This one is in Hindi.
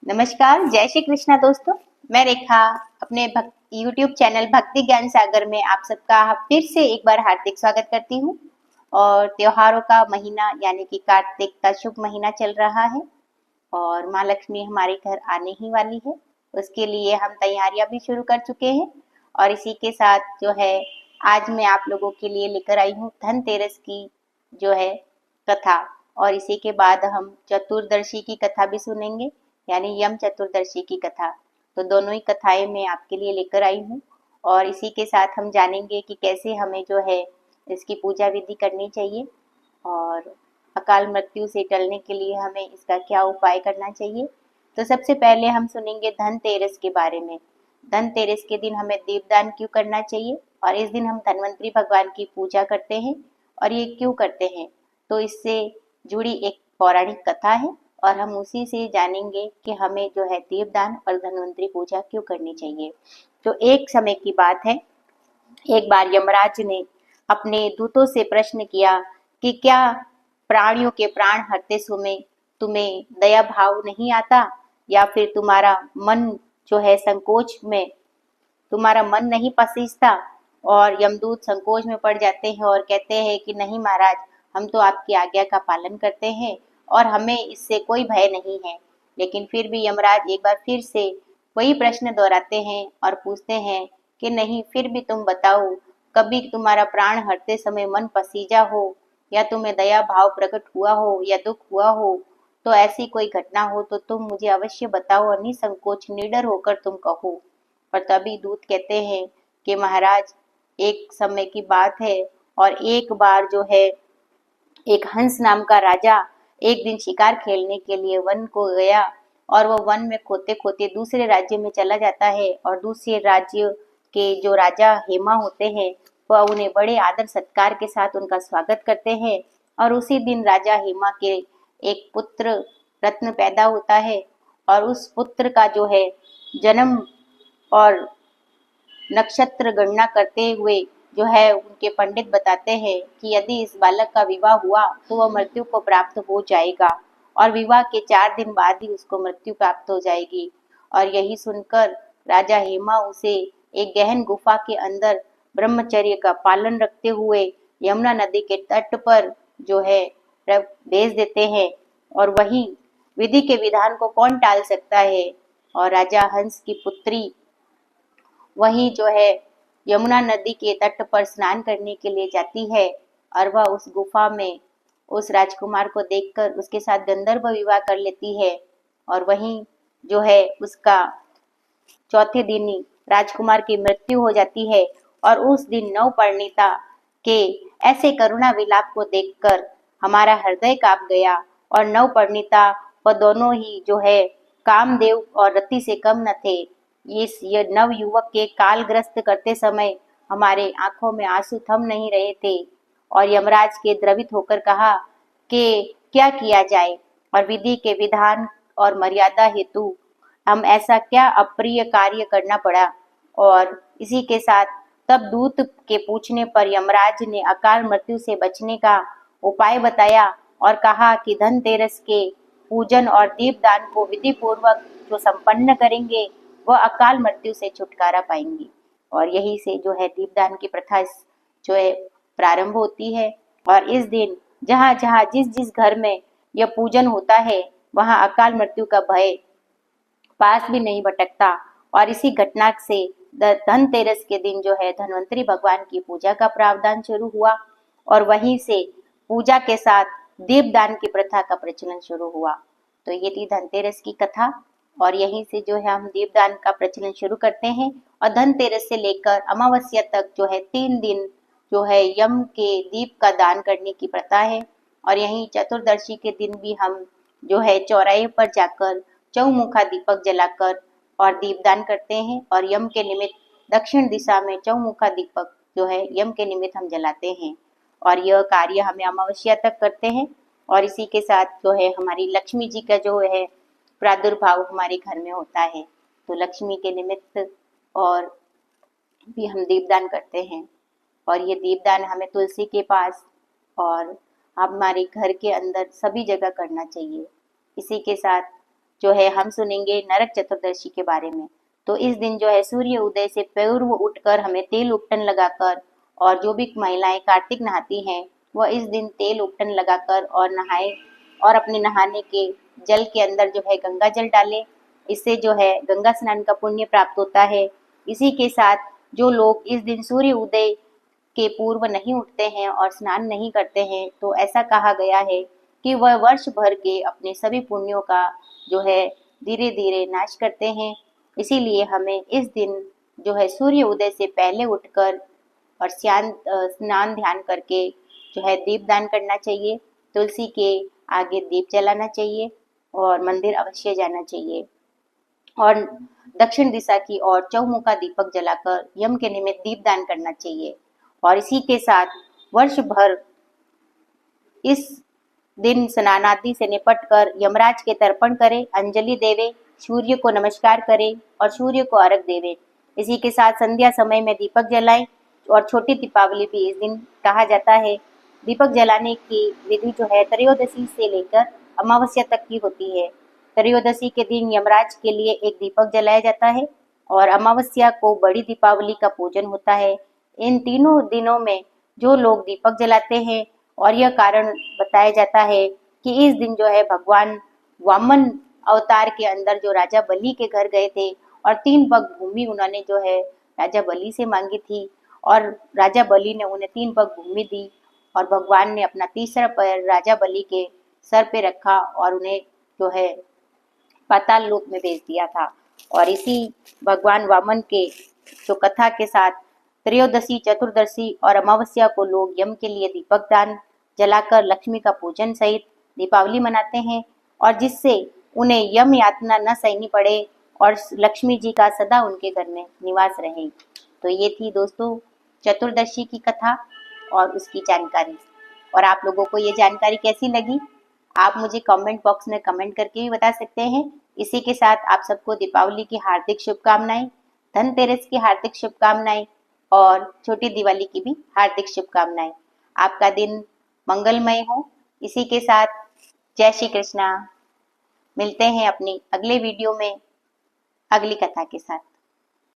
नमस्कार, जय श्री कृष्णा दोस्तों। मैं रेखा अपने YouTube चैनल भक्ति ज्ञान सागर में आप सबका फिर से एक बार हार्दिक स्वागत करती हूँ। और त्योहारों का महीना यानी कि कार्तिक का शुभ महीना चल रहा है और माँ लक्ष्मी हमारे घर आने ही वाली है। उसके लिए हम तैयारियां भी शुरू कर चुके हैं और इसी के साथ जो है आज मैं आप लोगों के लिए लेकर आई हूँ धनतेरस की जो है कथा। और इसी के बाद हम चतुर्दशी की कथा भी सुनेंगे यानी यम चतुर्दशी की कथा। तो दोनों ही कथाएं मैं आपके लिए लेकर आई हूँ और इसी के साथ हम जानेंगे कि कैसे हमें जो है इसकी पूजा विधि करनी चाहिए और अकाल मृत्यु से टलने के लिए हमें इसका क्या उपाय करना चाहिए। तो सबसे पहले हम सुनेंगे धनतेरस के बारे में। धनतेरस के दिन हमें दीपदान क्यों करना चाहिए और इस दिन हम धन्वंतरी भगवान की पूजा करते हैं और ये क्यों करते हैं, तो इससे जुड़ी एक पौराणिक कथा है और हम उसी से जानेंगे कि हमें जो है दीपदान और धन्वंतरी पूजा क्यों करनी चाहिए। तो एक समय की बात है, एक बार यमराज ने अपने दूतों से प्रश्न किया कि क्या प्राणियों के प्राण हरते समय तुम्हें दया भाव नहीं आता या फिर तुम्हारा मन जो है संकोच में तुम्हारा मन नहीं पसीजता। और यमदूत संकोच में पड़ जाते हैं और कहते हैं कि नहीं महाराज, हम तो आपकी आज्ञा का पालन करते हैं और हमें इससे कोई भय नहीं है। लेकिन फिर भी यमराज एक बार फिर से वही प्रश्न दोहराते हैं और पूछते हैं कि नहीं, फिर भी तुम बताओ, कभी तुम्हारा प्राण हरते समय मन पसीजा हो या तुम्हें दया भाव प्रकट हुआ हो या दुख हुआ हो, तो ऐसी कोई घटना हो तो तुम मुझे अवश्य बताओ और निसंकोच निडर होकर तुम कहो। और तभी दूत कहते हैं कि महाराज, एक समय की बात है और एक बार जो है एक हंस नाम का राजा एक दिन शिकार खेलने के लिए वन को गया और वो वन में खोते खोते दूसरे राज्य में चला जाता है और दूसरे राज्य के जो राजा हेमा होते हैं वह उन्हें बड़े आदर सत्कार के साथ उनका स्वागत करते हैं। और उसी दिन राजा हेमा के एक पुत्र रत्न पैदा होता है और उस पुत्र का जो है जन्म और नक्षत्र गणना करते हुए जो है उनके पंडित बताते हैं कि यदि इस बालक का विवाह हुआ तो वह मृत्यु को प्राप्त हो जाएगा और विवाह के 4 दिन बाद ही उसको मृत्यु प्राप्त हो जाएगी। और यही सुनकर राजा हेमा उसे एक गहन गुफा के अंदर ब्रह्मचर्य का पालन रखते हुए यमुना नदी के तट पर जो है भेज देते हैं। और वही विधि के विधान को कौन टाल सकता है। और राजा हंस की पुत्री वही जो है यमुना नदी के तट पर स्नान करने के लिए जाती है और वह उस गुफा में उस राजकुमार को देखकर उसके साथ गंधर्व विवाह कर लेती है। और वहीं जो है उसका चौथे दिन ही राजकुमार की मृत्यु हो जाती है। और उस दिन नवपरिणीता के ऐसे करुणा विलाप को देखकर हमारा हृदय कांप गया और नवपरिणीता व दोनों ही जो है कामदेव और रति से कम न थे। इस ये नव युवक के कालग्रस्त करते समय हमारे आंखों में आंसू थम नहीं रहे थे और यमराज के द्रवित होकर कहा कि क्या किया जाए और विधि के विधान और मर्यादा हेतु हम ऐसा क्या अप्रिय कार्य करना पड़ा। और इसी के साथ तब दूत के पूछने पर यमराज ने अकाल मृत्यु से बचने का उपाय बताया और कहा कि धनतेरस के पूजन और दीपदान को विधि पूर्वक जो संपन्न करेंगे वह अकाल मृत्यु से छुटकारा पाएंगी। और यही से जो है दीपदान की प्रथा जो है प्रारंभ होती है। और इस दिन जहाँ जहाँ जिस जिस घर में यह पूजन होता है वहाँ अकाल मृत्यु का भय पास भी नहीं भटकता। और इसी घटना से धनतेरस के दिन जो है धन्वंतरी भगवान की पूजा का प्रावधान शुरू हुआ और वहीं से पूजा के साथ दीपदान की प्रथा का प्रचलन शुरू हुआ। तो ये थी धनतेरस की कथा और यहीं से जो है हम दीपदान का प्रचलन शुरू करते हैं। और धनतेरस से लेकर अमावस्या तक जो है 3 दिन जो है यम के दीप का दान करने की प्रथा है। और यहीं चतुर्दशी के दिन भी हम जो है चौराहे पर जाकर चौमुखा दीपक जलाकर और दीपदान करते हैं और यम के निमित्त दक्षिण दिशा में चौमुखा दीपक जो है यम के निमित्त हम जलाते हैं। और यह कार्य हमें अमावस्या तक करते हैं। और इसी के साथ जो है हमारी लक्ष्मी जी का जो है प्रादुर्भाव हमारे घर में होता है, तो लक्ष्मी के निमित्त और भी हम दीपदान करते हैं। और ये दीपदान हमें तुलसी के पास और हमारे घर के अंदर सभी जगह करना चाहिए। इसी के साथ जो है हम सुनेंगे नरक चतुर्दशी के बारे में। तो इस दिन जो है सूर्य उदय से पूर्व उठकर हमें तेल उपटन लगाकर, और जो भी महिलाएं कार्तिक नहाती हैं वह इस दिन तेल उपटन लगाकर और नहाए, और अपने नहाने के जल के अंदर जो है गंगा जल डाले। इससे जो है गंगा स्नान का पुण्य प्राप्त होता है। इसी के साथ जो लोग इस दिन सूर्य उदय के पूर्व नहीं उठते हैं और स्नान नहीं करते हैं, तो ऐसा कहा गया है कि वह वर्ष भर के अपने सभी पुण्यों का जो है धीरे धीरे नाश करते हैं। इसीलिए हमें इस दिन जो है सूर्य उदय से पहले उठकर और स्नान ध्यान करके जो है दीपदान करना चाहिए, तुलसी के आगे दीप जलाना चाहिए और मंदिर अवश्य जाना चाहिए, और दक्षिण दिशा की ओर चौमुखा दीपक जलाकर यम के निमित्त दीपदान करना चाहिए। और इसी के साथ वर्ष भर इस दिन स्नानादि से निपट कर यमराज के तर्पण करे, अंजलि देवे, सूर्य को नमस्कार करे और सूर्य को अर्घ देवे। इसी के साथ संध्या समय में दीपक जलाएं, और छोटी दीपावली भी इस दिन कहा जाता है। दीपक जलाने की विधि जो है त्रयोदशी से लेकर अमावस्या तक की होती है। त्रयोदशी के दिन यमराज के लिए एक दीपक जलाया जाता है, और अमावस्या को बड़ी दीपावली का पूजन होता है। इन तीनों दिनों में जो लोग दीपक जलाते हैं, और यह कारण बताया जाता है कि इस दिन जो है भगवान वामन अवतार के अंदर जो राजा बलि के घर गए थे, और 3 पग भूमि उन्होंने जो है राजा बलि से मांगी थी, और राजा बलि ने उन्हें 3 पग भूमि दी, और भगवान ने अपना तीसरा पैर राजा बलि के सर पे रखा और उन्हें जो है पाताल लोक में भेज दिया था। और इसी भगवान वामन के जो कथा के साथ त्रयोदशी, चतुर्दशी और अमावस्या को लोग यम के लिए दीपक दान जलाकर लक्ष्मी का पूजन सहित दीपावली मनाते हैं, और जिससे उन्हें यम यातना न सहनी पड़े और लक्ष्मी जी का सदा उनके घर में निवास रहे। तो ये थी दोस्तों चतुर्दशी की कथा और उसकी जानकारी। और आप लोगों को ये जानकारी कैसी लगी, आप मुझे कमेंट बॉक्स में कमेंट करके भी बता सकते हैं। इसी के साथ आप सबको दीपावली की हार्दिक शुभकामनाएं, धनतेरस की हार्दिक शुभकामनाएं और छोटी दिवाली की भी हार्दिक शुभकामनाएं। आपका दिन मंगलमय हो। इसी के साथ जय श्री कृष्णा। मिलते हैं अपनी अगले वीडियो में अगली कथा के साथ।